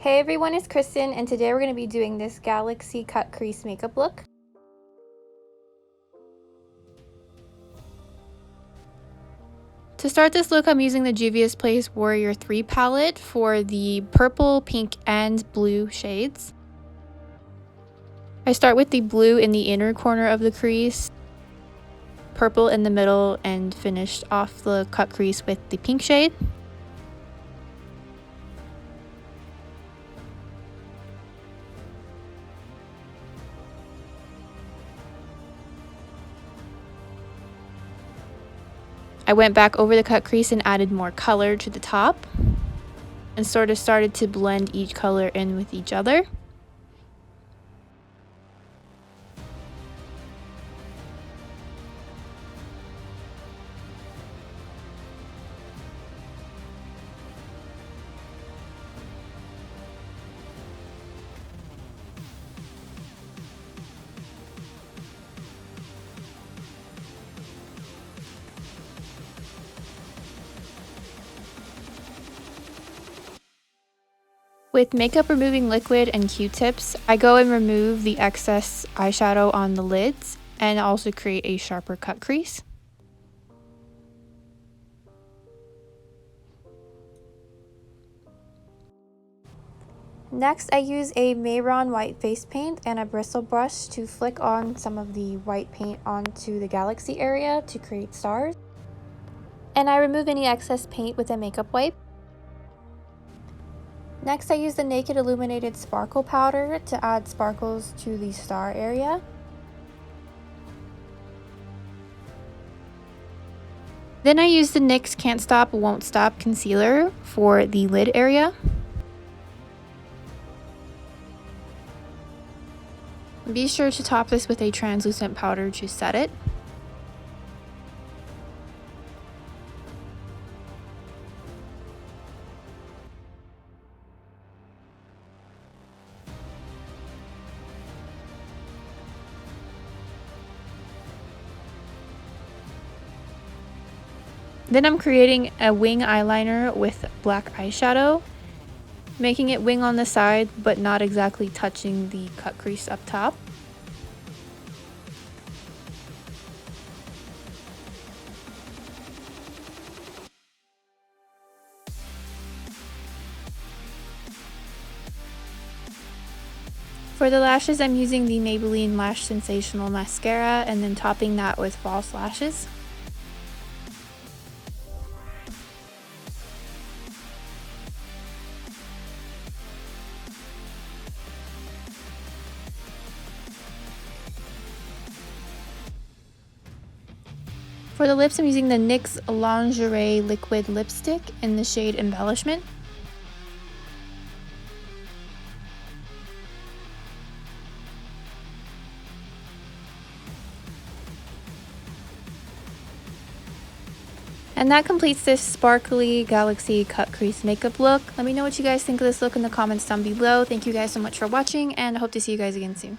Hey everyone, it's Kristen, and today we're going to be doing this Galaxy Cut Crease makeup look. To start this look, I'm using the Juvia's Place Warrior 3 palette for the purple, pink, and blue shades. I start with the blue in the inner corner of the crease, purple in the middle, and finished off the cut crease with the pink shade. I went back over the cut crease and added more color to the top and sort of started to blend each color in with each other. With makeup removing liquid and Q-tips, I go and remove the excess eyeshadow on the lids and also create a sharper cut crease. Next, I use a Mehron white face paint and a bristle brush to flick on some of the white paint onto the galaxy area to create stars. And I remove any excess paint with a makeup wipe. Next, I use the Naked Illuminated Sparkle Powder to add sparkles to the star area. Then I use the NYX Can't Stop Won't Stop Concealer for the lid area. Be sure to top this with a translucent powder to set it. Then I'm creating a wing eyeliner with black eyeshadow, making it wing on the side but not exactly touching the cut crease up top. For the lashes, I'm using the Maybelline Lash Sensational Mascara and then topping that with false lashes. For the lips, I'm using the NYX Lingerie Liquid Lipstick in the shade Embellishment. And that completes this sparkly Galaxy Cut Crease makeup look. Let me know what you guys think of this look in the comments down below. Thank you guys so much for watching, and I hope to see you guys again soon.